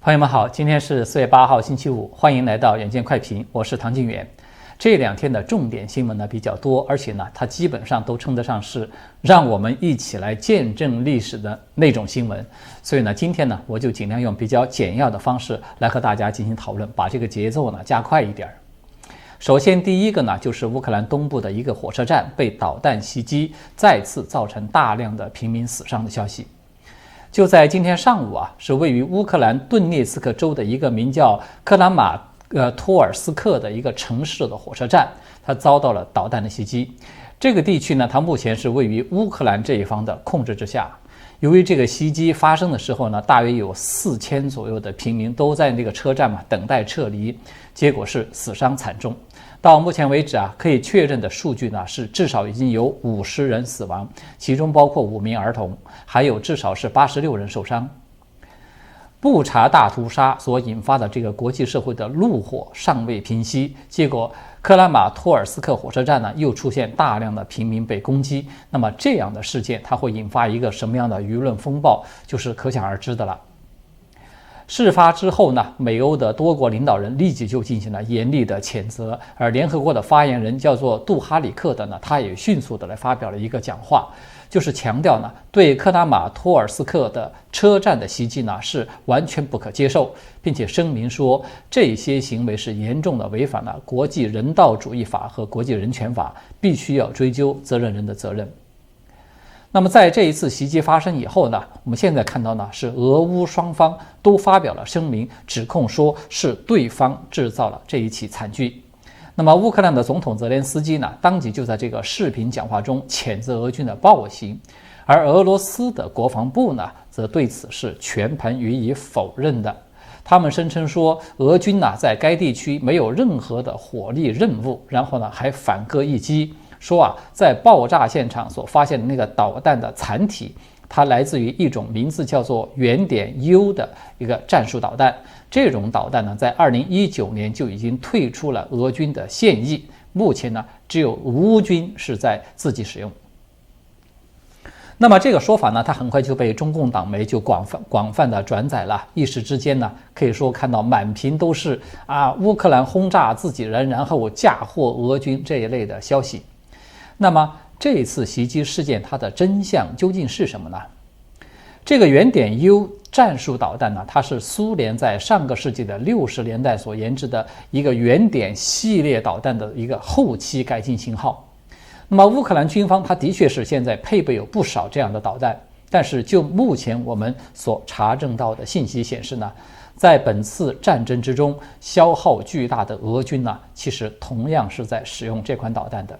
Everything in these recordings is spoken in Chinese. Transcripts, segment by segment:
朋友们好，今天是4月8号星期五，欢迎来到远见快评，我是唐静远。这两天的重点新闻呢比较多，而且呢它基本上都称得上是让我们一起来见证历史的那种新闻，所以呢今天呢我就尽量用比较简要的方式来和大家进行讨论，把这个节奏呢加快一点。首先第一个呢就是乌克兰东部的一个火车站被导弹袭击，再次造成大量的平民死伤的消息。就在今天上午是位于乌克兰顿涅茨克州的一个名叫克拉马托尔斯克的一个城市的火车站，它遭到了导弹的袭击。这个地区呢，它目前是位于乌克兰这一方的控制之下。由于这个袭击发生的时候呢，大约有4000左右的平民都在那个车站等待撤离，结果是死伤惨重。到目前为止可以确认的数据呢是至少已经有50人死亡，其中包括5名儿童，还有至少是86人受伤。布查大屠杀所引发的这个国际社会的怒火尚未平息，结果克拉马托尔斯克火车站呢又出现大量的平民被攻击。那么这样的事件它会引发一个什么样的舆论风暴，就是可想而知的了。事发之后呢，美欧的多国领导人立即就进行了严厉的谴责，而联合国的发言人叫做杜哈里克的呢，他也迅速的来发表了一个讲话，就是强调呢，对克拉马托尔斯克的车站的袭击呢是完全不可接受，并且声明说这些行为是严重的违反了国际人道主义法和国际人权法，必须要追究责任人的责任。那么在这一次袭击发生以后呢，我们现在看到呢是俄乌双方都发表了声明，指控说是对方制造了这一起惨剧。那么乌克兰的总统泽连斯基呢，当即就在这个视频讲话中谴责俄军的暴行，而俄罗斯的国防部呢，则对此是全盘予以否认的。他们声称说，俄军呢在该地区没有任何的火力任务，然后呢还反戈一击。说在爆炸现场所发现的那个导弹的残体，它来自于一种名字叫做原点 U 的一个战术导弹。这种导弹呢，在2019年就已经退出了俄军的现役，目前呢，只有乌军是在自己使用。那么这个说法呢，它很快就被中共党媒就广泛的转载了，一时之间呢，可以说看到满屏都是乌克兰轰炸自己人，然后嫁祸俄军这一类的消息。那么这次袭击事件它的真相究竟是什么呢？这个原点 U 战术导弹呢，它是苏联在上个世纪的60年代所研制的一个原点系列导弹的一个后期改进型号。那么乌克兰军方它的确是现在配备有不少这样的导弹，但是就目前我们所查证到的信息显示呢，在本次战争之中消耗巨大的俄军呢，其实同样是在使用这款导弹的。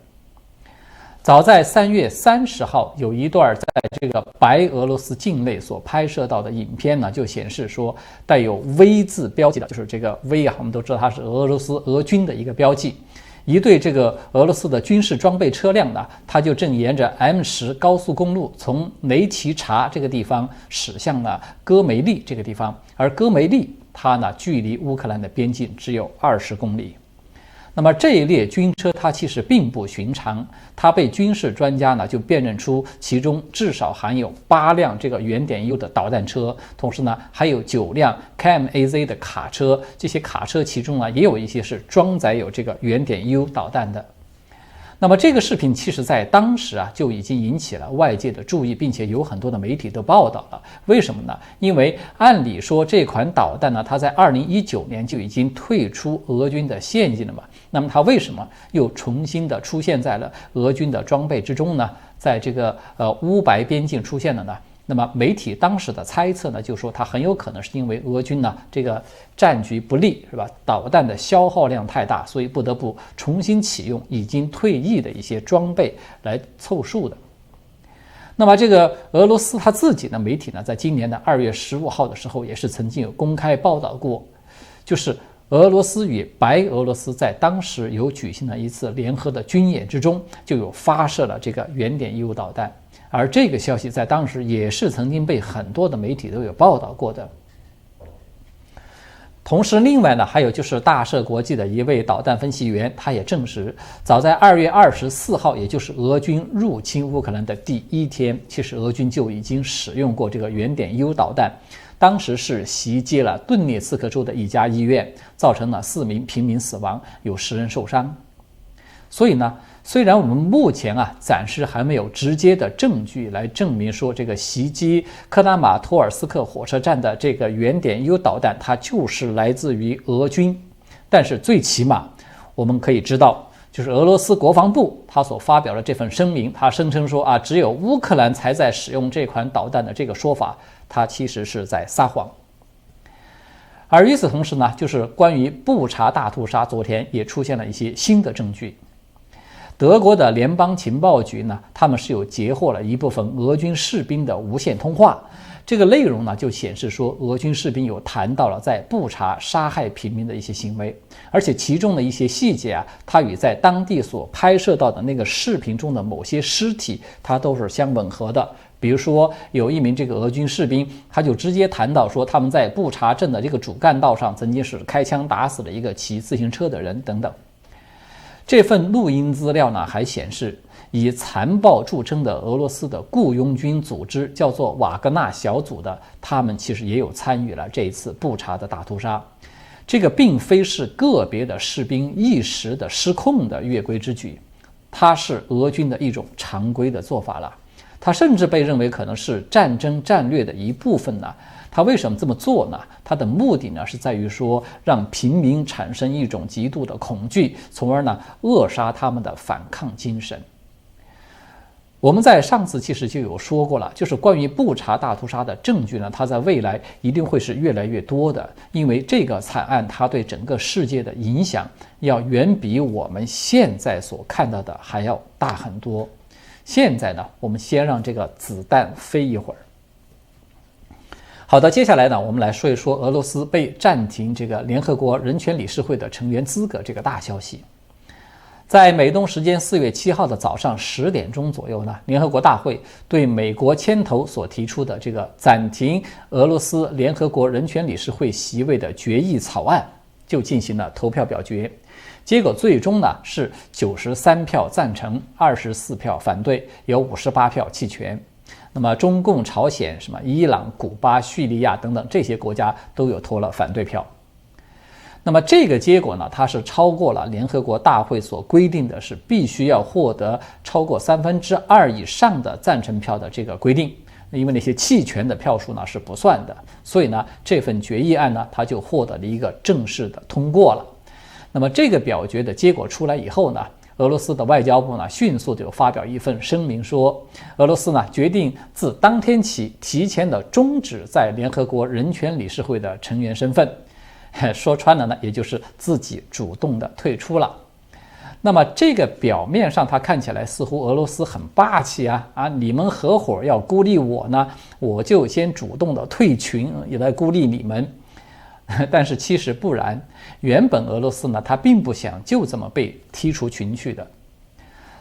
早在3月30号，有一段在这个白俄罗斯境内所拍摄到的影片呢，就显示说带有 V 字标记的，就是这个 V 我们都知道它是俄军的一个标记。一队这个俄罗斯的军事装备车辆呢，它就正沿着 M10 高速公路从雷奇察这个地方驶向了戈梅利这个地方，而戈梅利它呢距离乌克兰的边境只有20公里。那么这一列军车它其实并不寻常，它被军事专家呢就辨认出其中至少含有8辆这个原点 U 的导弹车，同时呢还有9辆 KMAZ 的卡车，这些卡车其中呢也有一些是装载有这个原点 U 导弹的。那么这个视频其实在当时就已经引起了外界的注意，并且有很多的媒体都报道了。为什么呢？因为按理说这款导弹呢，它在2019年就已经退出俄军的现役了嘛，那么它为什么又重新的出现在了俄军的装备之中呢？在这个乌白边境出现了呢？那么媒体当时的猜测呢，就说它很有可能是因为俄军呢这个战局不利，是吧？导弹的消耗量太大，所以不得不重新启用已经退役的一些装备来凑数的。那么这个俄罗斯他自己的媒体呢，在今年的2月15号的时候，也是曾经有公开报道过，就是俄罗斯与白俄罗斯在当时有举行了一次联合的军演之中，就有发射了这个原点 U 导弹。而这个消息在当时也是曾经被很多的媒体都有报道过的。同时另外呢，还有就是大赦国际的一位导弹分析员，他也证实，早在2月24号，也就是俄军入侵乌克兰的第1天，其实俄军就已经使用过这个原点 U 导弹。当时是袭击了顿涅茨克州的一家医院，造成了4名平民死亡，有10人受伤。所以呢，虽然我们目前暂时还没有直接的证据来证明说这个袭击克拉马托尔斯克火车站的这个原点 U 导弹它就是来自于俄军，但是最起码我们可以知道，就是俄罗斯国防部他所发表的这份声明，他声称说只有乌克兰才在使用这款导弹的这个说法，他其实是在撒谎。而与此同时呢，就是关于布查大屠杀，昨天也出现了一些新的证据。德国的联邦情报局呢，他们是有截获了一部分俄军士兵的无线通话，这个内容呢就显示说，俄军士兵有谈到了在布查杀害平民的一些行为，而且其中的一些细节它与在当地所拍摄到的那个视频中的某些尸体，它都是相吻合的。比如说，有一名这个俄军士兵，他就直接谈到说，他们在布查镇的这个主干道上曾经是开枪打死了一个骑自行车的人等等。这份录音资料呢，还显示以残暴著称的俄罗斯的雇佣军组织叫做瓦格纳小组的，他们其实也有参与了这一次布查的大屠杀。这个并非是个别的士兵一时的失控的越规之举，它是俄军的一种常规的做法了。它甚至被认为可能是战争战略的一部分呢。他为什么这么做呢？他的目的呢是在于说，让平民产生一种极度的恐惧，从而呢扼杀他们的反抗精神。我们在上次其实就有说过了，就是关于布查大屠杀的证据呢，它在未来一定会是越来越多的，因为这个惨案它对整个世界的影响要远比我们现在所看到的还要大很多。现在呢，我们先让这个子弹飞一会儿。好的，接下来呢，我们来说一说俄罗斯被暂停这个联合国人权理事会的成员资格这个大消息。在美东时间4月7号的早上10点钟左右呢，联合国大会对美国牵头所提出的这个暂停俄罗斯联合国人权理事会席位的决议草案就进行了投票表决。结果最终呢是93票赞成，24票反对，有58票弃权。那么中共、朝鲜、什么伊朗、古巴、叙利亚等等这些国家都有投了反对票。那么这个结果呢，它是超过了联合国大会所规定的是必须要获得超过2/3以上的赞成票的这个规定。因为那些弃权的票数呢是不算的，所以呢这份决议案呢它就获得了一个正式的通过了。那么这个表决的结果出来以后呢，俄罗斯的外交部呢迅速就发表一份声明说，俄罗斯呢决定自当天起提前的终止在联合国人权理事会的成员身份。说穿了呢，也就是自己主动的退出了。那么这个表面上它看起来似乎俄罗斯很霸气你们合伙要孤立我呢，我就先主动的退群也来孤立你们。但是其实不然，原本俄罗斯呢它并不想就这么被踢出群去的。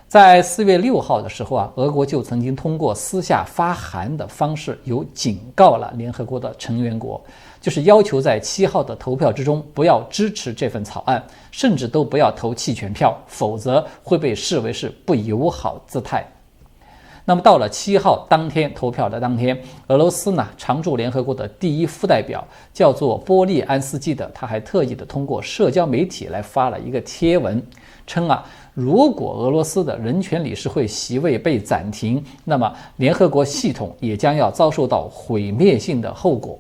在4月6号的时候俄国就曾经通过私下发函的方式有警告了联合国的成员国，就是要求在7号的投票之中不要支持这份草案，甚至都不要投弃权票，否则会被视为是不友好姿态。那么到了7号当天投票的当天，俄罗斯呢常驻联合国的第一副代表叫做波利安斯基的，他还特意的通过社交媒体来发了一个贴文，称如果俄罗斯的人权理事会席位被暂停，那么联合国系统也将要遭受到毁灭性的后果。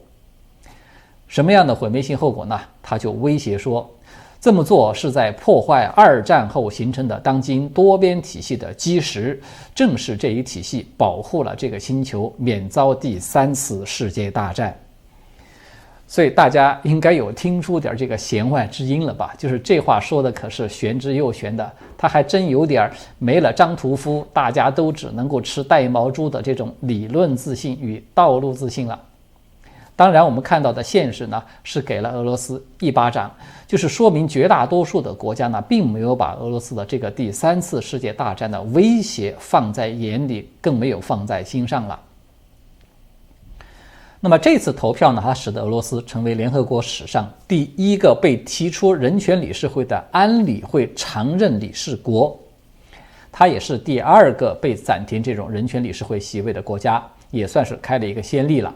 什么样的毁灭性后果呢？他就威胁说，这么做是在破坏2战后形成的当今多边体系的基石，正是这一体系保护了这个星球免遭第3次世界大战。所以大家应该有听出点这个弦外之音了吧？就是这话说的可是玄之又玄的，他还真有点没了张屠夫大家都只能够吃带毛猪的这种理论自信与道路自信了。当然我们看到的现实呢是给了俄罗斯一巴掌，就是说明绝大多数的国家呢并没有把俄罗斯的这个第3次世界大战的威胁放在眼里，更没有放在心上了。那么这次投票呢，它使得俄罗斯成为联合国史上第一个被提出人权理事会的安理会常任理事国，它也是第2个被暂停这种人权理事会席位的国家，也算是开了一个先例了。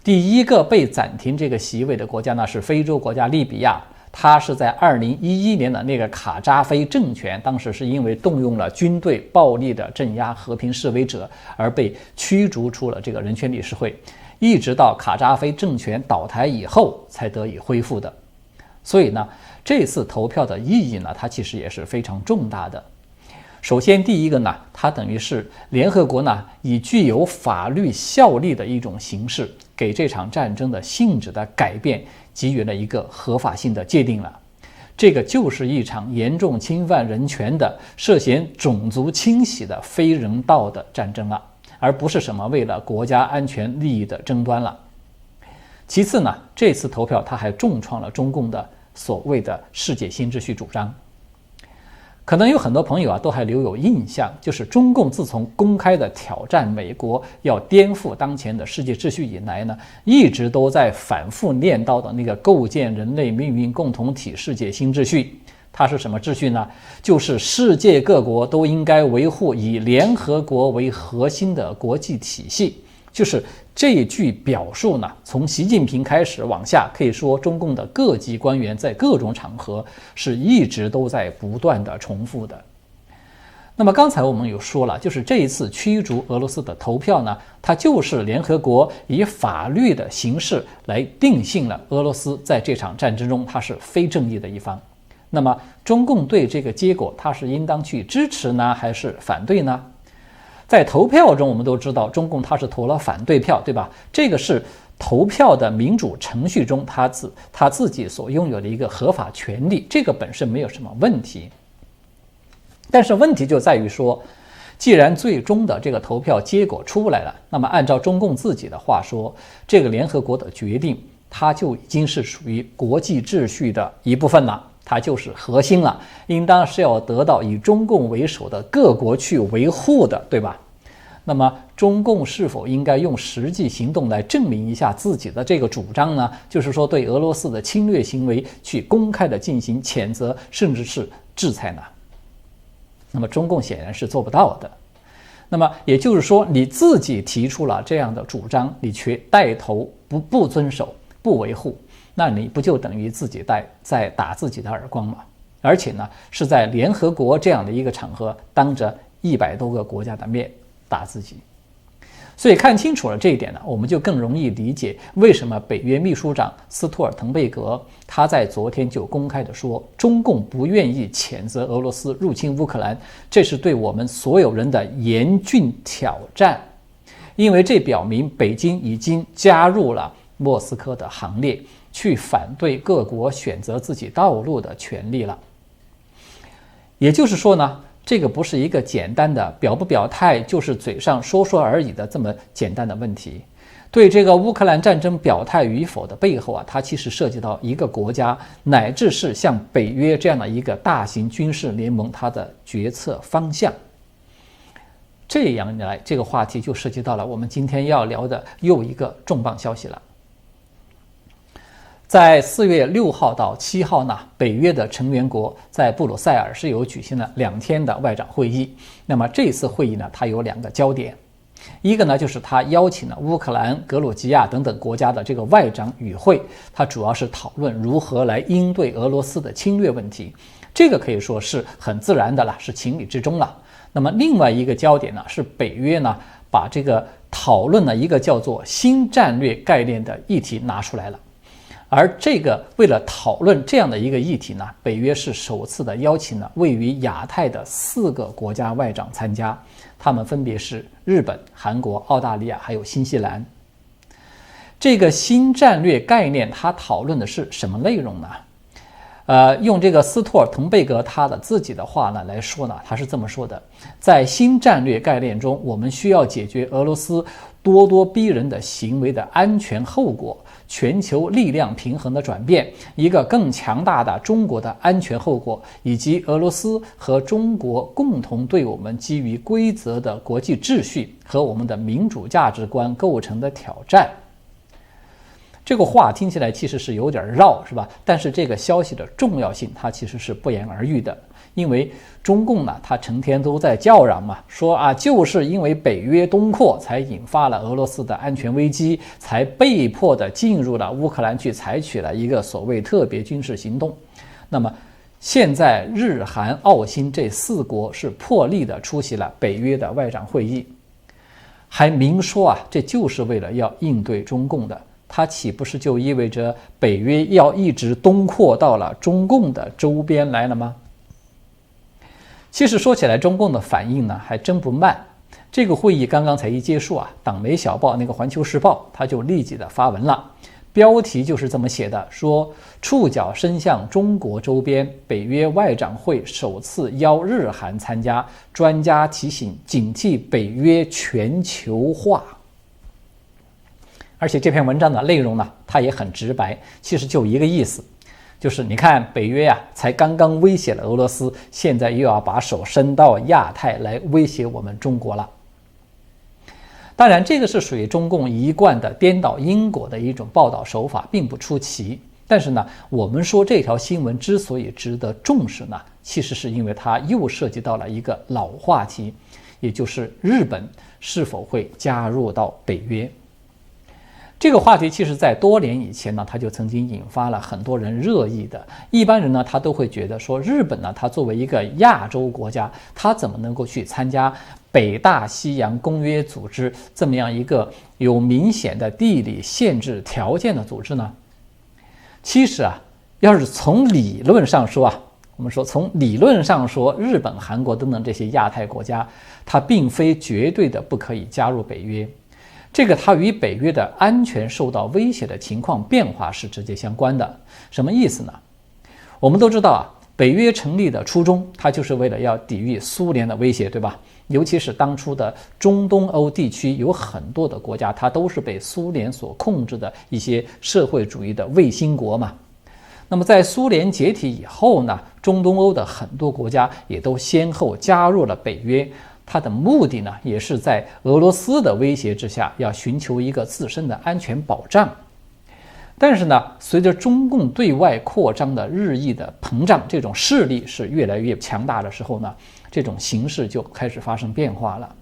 第一个被暂停这个席位的国家呢是非洲国家利比亚，它是在2011年的那个卡扎菲政权，当时是因为动用了军队暴力的镇压和平示威者而被驱逐出了这个人权理事会，一直到卡扎菲政权倒台以后才得以恢复的。所以呢，这次投票的意义呢，它其实也是非常重大的。首先，第一个呢，它等于是联合国呢以具有法律效力的一种形式，给这场战争的性质的改变给予了一个合法性的界定了。这个就是一场严重侵犯人权的、涉嫌种族清洗的非人道的战争了，而不是什么为了国家安全利益的争端了。其次呢，这次投票它还重创了中共的所谓的世界新秩序主张。可能有很多朋友都还留有印象，就是中共自从公开的挑战美国要颠覆当前的世界秩序以来呢，一直都在反复念叨的那个构建人类命运共同体世界新秩序。它是什么秩序呢？就是世界各国都应该维护以联合国为核心的国际体系。就是这一句表述呢，从习近平开始往下，可以说中共的各级官员在各种场合是一直都在不断的重复的。那么刚才我们有说了，就是这一次驱逐俄罗斯的投票呢，它就是联合国以法律的形式来定性了俄罗斯在这场战争中它是非正义的一方。那么中共对这个结果，它是应当去支持呢，还是反对呢？在投票中，我们都知道中共它是投了反对票，对吧？这个是投票的民主程序中他自己所拥有的一个合法权利，这个本身没有什么问题。但是问题就在于说，既然最终的这个投票结果出来了，那么按照中共自己的话说，这个联合国的决定，它就已经是属于国际秩序的一部分了。它就是核心了，应当是要得到以中共为首的各国去维护的，对吧？那么中共是否应该用实际行动来证明一下自己的这个主张呢？就是说对俄罗斯的侵略行为去公开的进行谴责，甚至是制裁呢？那么中共显然是做不到的。那么也就是说，你自己提出了这样的主张，你却带头不遵守、不维护，那你不就等于自己在打自己的耳光吗？而且呢，是在联合国这样的一个场合，当着100多个国家的面打自己。所以看清楚了这一点呢，我们就更容易理解为什么北约秘书长斯托尔滕贝格他在昨天就公开的说，中共不愿意谴责俄罗斯入侵乌克兰，这是对我们所有人的严峻挑战，因为这表明北京已经加入了莫斯科的行列，去反对各国选择自己道路的权利了。也就是说呢，这个不是一个简单的表不表态就是嘴上说说而已的这么简单的问题。对这个乌克兰战争表态与否的背后它其实涉及到一个国家乃至是像北约这样的一个大型军事联盟它的决策方向。这样一来，这个话题就涉及到了我们今天要聊的又一个重磅消息了。在4月6号到7号呢，北约的成员国在布鲁塞尔是有举行了2天的外长会议。那么这次会议呢，它有2个焦点，一个呢就是它邀请了乌克兰、格鲁吉亚等等国家的这个外长与会，它主要是讨论如何来应对俄罗斯的侵略问题，这个可以说是很自然的了，是情理之中了。那么另外一个焦点呢，是北约呢把这个讨论了一个叫做新战略概念的议题拿出来了。而这个为了讨论这样的一个议题呢，北约是首次的邀请了位于亚太的4个国家外长参加，他们分别是日本、韩国、澳大利亚还有新西兰。这个新战略概念它讨论的是什么内容呢？用这个斯托尔滕贝格他的自己的话呢来说呢，他是这么说的：在新战略概念中，我们需要解决俄罗斯咄咄逼人的行为的安全后果，全球力量平衡的转变，一个更强大的中国的安全后果，以及俄罗斯和中国共同对我们基于规则的国际秩序和我们的民主价值观构成的挑战。这个话听起来其实是有点绕，是吧？但是这个消息的重要性它其实是不言而喻的，因为中共呢，他成天都在叫嚷嘛，说啊，就是因为北约东扩才引发了俄罗斯的安全危机，才被迫的进入了乌克兰去采取了一个所谓特别军事行动。那么现在日韩澳新这4国是破例的出席了北约的外长会议，还明说啊，这就是为了要应对中共的。它岂不是就意味着北约要一直东扩到了中共的周边来了吗？其实说起来，中共的反应呢还真不慢。这个会议刚刚才一结束啊，党媒小报那个《环球时报》它就立即的发文了，标题就是这么写的，说触角伸向中国周边，北约外长会首次邀日韩参加，专家提醒警惕北约全球化。而且这篇文章的内容呢，它也很直白，其实就一个意思，就是你看北约呀，才刚刚威胁了俄罗斯，现在又要把手伸到亚太来威胁我们中国了。当然，这个是属于中共一贯的颠倒因果的一种报道手法，并不出奇。但是呢，我们说这条新闻之所以值得重视呢，其实是因为它又涉及到了一个老话题，也就是日本是否会加入到北约。这个话题其实在多年以前呢，它就曾经引发了很多人热议的。一般人呢，他都会觉得说，日本呢，它作为一个亚洲国家，它怎么能够去参加北大西洋公约组织这么样一个有明显的地理限制条件的组织呢？其实啊，要是从理论上说啊，我们说从理论上说，日本、韩国等等这些亚太国家，它并非绝对的不可以加入北约。这个它与北约的安全受到威胁的情况变化是直接相关的。什么意思呢？我们都知道啊，北约成立的初衷，它就是为了要抵御苏联的威胁，对吧？尤其是当初的中东欧地区有很多的国家，它都是被苏联所控制的一些社会主义的卫星国嘛。那么在苏联解体以后呢，中东欧的很多国家也都先后加入了北约。它的目的呢，也是在俄罗斯的威胁之下，要寻求一个自身的安全保障。但是呢，随着中共对外扩张的日益的膨胀，这种势力是越来越强大的时候呢，这种形势就开始发生变化了。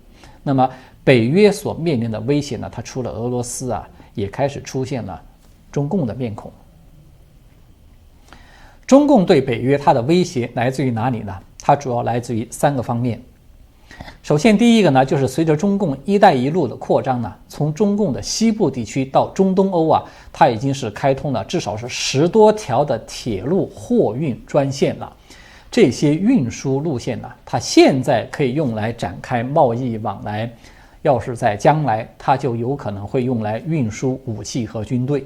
那么北约所面临的威胁呢，它除了俄罗斯啊，也开始出现了中共的面孔。中共对北约它的威胁来自于哪里呢？它主要来自于3个方面。首先，第一个呢，就是随着中共“一带一路”的扩张呢，从中共的西部地区到中东欧啊，它已经是开通了至少是10多条的铁路货运专线了。这些运输路线呢，它现在可以用来展开贸易往来，要是在将来，它就有可能会用来运输武器和军队。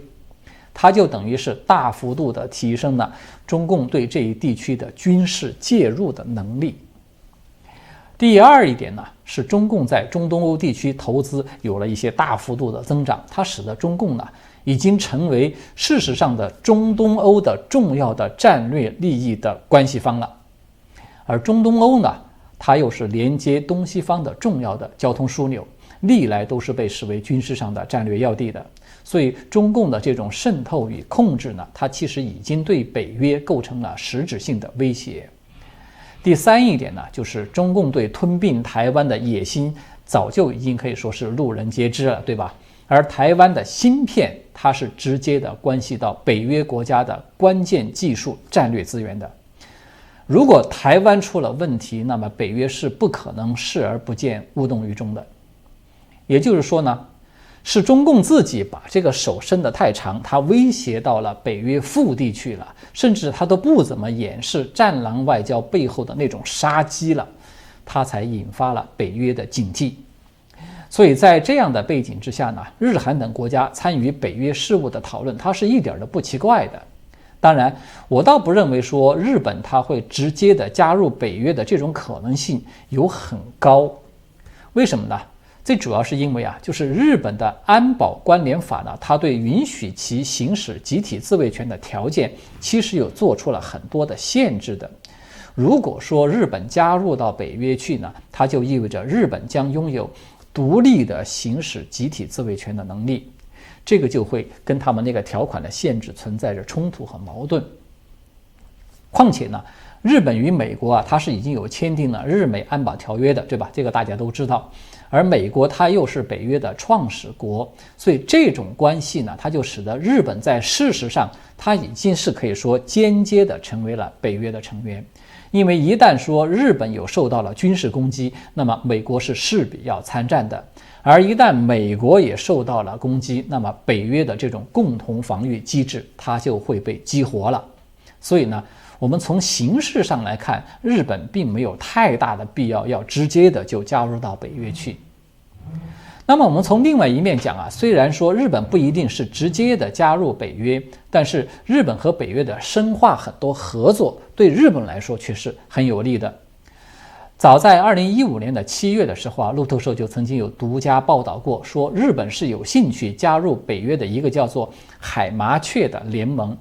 它就等于是大幅度的提升了中共对这一地区的军事介入的能力。第二一点呢，是中共在中东欧地区投资有了一些大幅度的增长，它使得中共呢已经成为事实上的中东欧的重要的战略利益的关系方了。而中东欧呢，它又是连接东西方的重要的交通枢纽，历来都是被视为军事上的战略要地的。所以中共的这种渗透与控制呢，它其实已经对北约构成了实质性的威胁。第三一点呢，就是中共对吞并台湾的野心早就已经可以说是路人皆知了，对吧？而台湾的芯片，它是直接的关系到北约国家的关键技术战略资源的。如果台湾出了问题，那么北约是不可能视而不见、无动于衷的。也就是说呢，是中共自己把这个手伸得太长，它威胁到了北约腹地去了，甚至它都不怎么掩饰战狼外交背后的那种杀机了，它才引发了北约的警惕。所以在这样的背景之下呢，日韩等国家参与北约事务的讨论，它是一点都不奇怪的。当然，我倒不认为说日本它会直接的加入北约的这种可能性有很高。为什么呢？最主要是因为就是日本的安保关联法呢，它对允许其行使集体自卫权的条件，其实有做出了很多的限制的。如果说日本加入到北约去呢，它就意味着日本将拥有独立的行使集体自卫权的能力，这个就会跟他们那个条款的限制存在着冲突和矛盾。况且呢，日本与美国它是已经有签订了日美安保条约的，对吧？这个大家都知道。而美国它又是北约的创始国，所以这种关系呢，它就使得日本在事实上它已经是可以说间接的成为了北约的成员。因为一旦说日本有受到了军事攻击，那么美国是势必要参战的。而一旦美国也受到了攻击，那么北约的这种共同防御机制它就会被激活了。所以呢，我们从形式上来看，日本并没有太大的必要直接的就加入到北约去。那么我们从另外一面讲啊，虽然说日本不一定是直接的加入北约，但是日本和北约的深化很多合作，对日本来说却是很有利的。早在2015年的7月的时候啊，路透社就曾经有独家报道过，说日本是有兴趣加入北约的一个叫做海麻雀的联盟。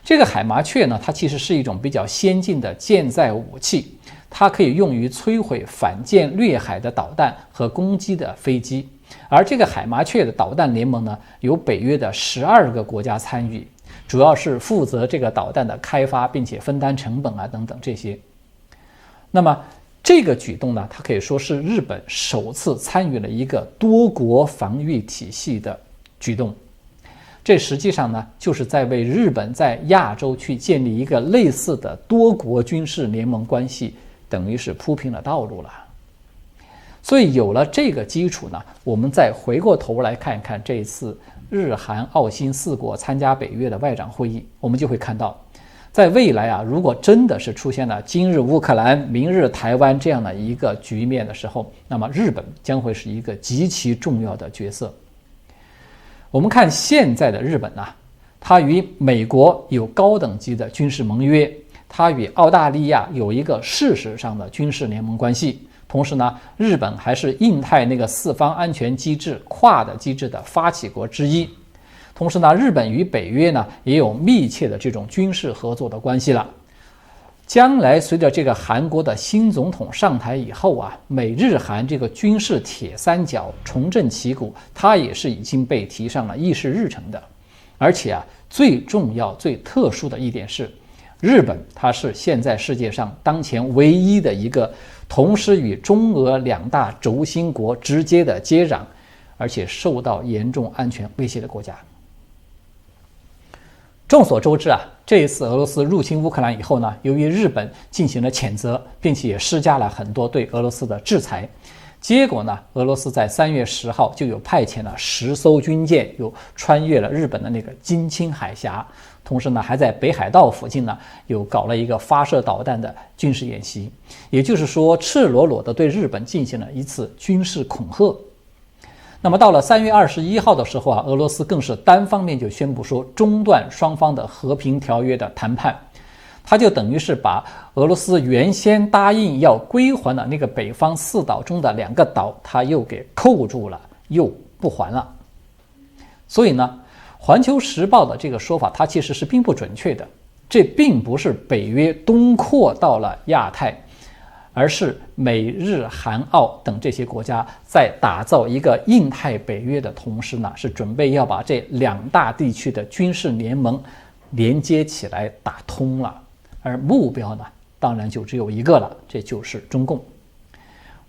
这个海麻雀呢，它其实是一种比较先进的舰载武器，它可以用于摧毁反舰掠海的导弹和攻击的飞机。而这个海麻雀的导弹联盟呢，有北约的12个国家参与，主要是负责这个导弹的开发，并且分担成本啊等等这些。那么这个举动呢，它可以说是日本首次参与了一个多国防御体系的举动。这实际上呢，就是在为日本在亚洲去建立一个类似的多国军事联盟关系，等于是铺平了道路了。所以有了这个基础呢，我们再回过头来看一看这一次日韩澳新4国参加北约的外长会议，我们就会看到，在未来啊，如果真的是出现了今日乌克兰、明日台湾这样的一个局面的时候，那么日本将会是一个极其重要的角色。我们看现在的日本啊，它与美国有高等级的军事盟约，它与澳大利亚有一个事实上的军事联盟关系。同时呢，日本还是印太那个4方安全机制QUAD机制的发起国之一。同时呢，日本与北约呢也有密切的这种军事合作的关系了。将来随着这个韩国的新总统上台以后啊，美日韩这个军事铁三角重振旗鼓，它也是已经被提上了议事日程的。而且啊，最重要、最特殊的一点是，日本它是现在世界上当前唯一的一个同时与中俄2大轴心国直接的接壤，而且受到严重安全威胁的国家。众所周知啊，这一次俄罗斯入侵乌克兰以后呢，由于日本进行了谴责，并且也施加了很多对俄罗斯的制裁，结果呢，俄罗斯在3月10号就有派遣了10艘军舰，又穿越了日本的那个津轻海峡，同时呢，还在北海道附近呢，又搞了一个发射导弹的军事演习，也就是说，赤裸裸地对日本进行了一次军事恐吓。那么到了3月21号的时候啊，俄罗斯更是单方面就宣布说中断双方的和平条约的谈判，他就等于是把俄罗斯原先答应要归还的那个北方4岛中的2个岛，他又给扣住了，又不还了。所以呢，环球时报的这个说法，它其实是并不准确的，这并不是北约东扩到了亚太，而是美日韩澳等这些国家在打造一个印太北约的同时呢，是准备要把这2大地区的军事联盟连接起来打通了。而目标呢，当然就只有一个了，这就是中共。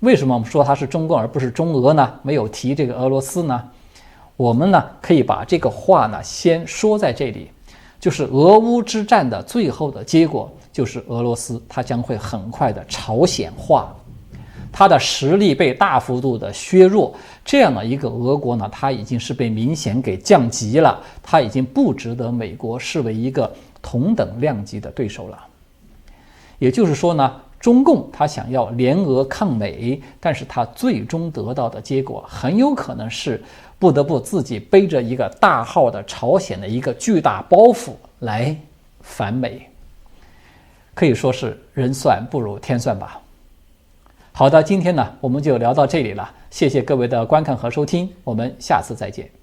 为什么我们说它是中共而不是中俄呢？没有提这个俄罗斯呢？我们呢可以把这个话呢先说在这里，就是俄乌之战的最后的结果，就是俄罗斯它将会很快的朝鲜化，它的实力被大幅度的削弱，这样的一个俄国呢，它已经是被明显给降级了，它已经不值得美国视为一个同等量级的对手了。也就是说呢，中共他想要联俄抗美，但是他最终得到的结果很有可能是不得不自己背着一个大号的朝鲜的一个巨大包袱来反美，可以说是人算不如天算吧。好的，今天呢我们就聊到这里了，谢谢各位的观看和收听，我们下次再见。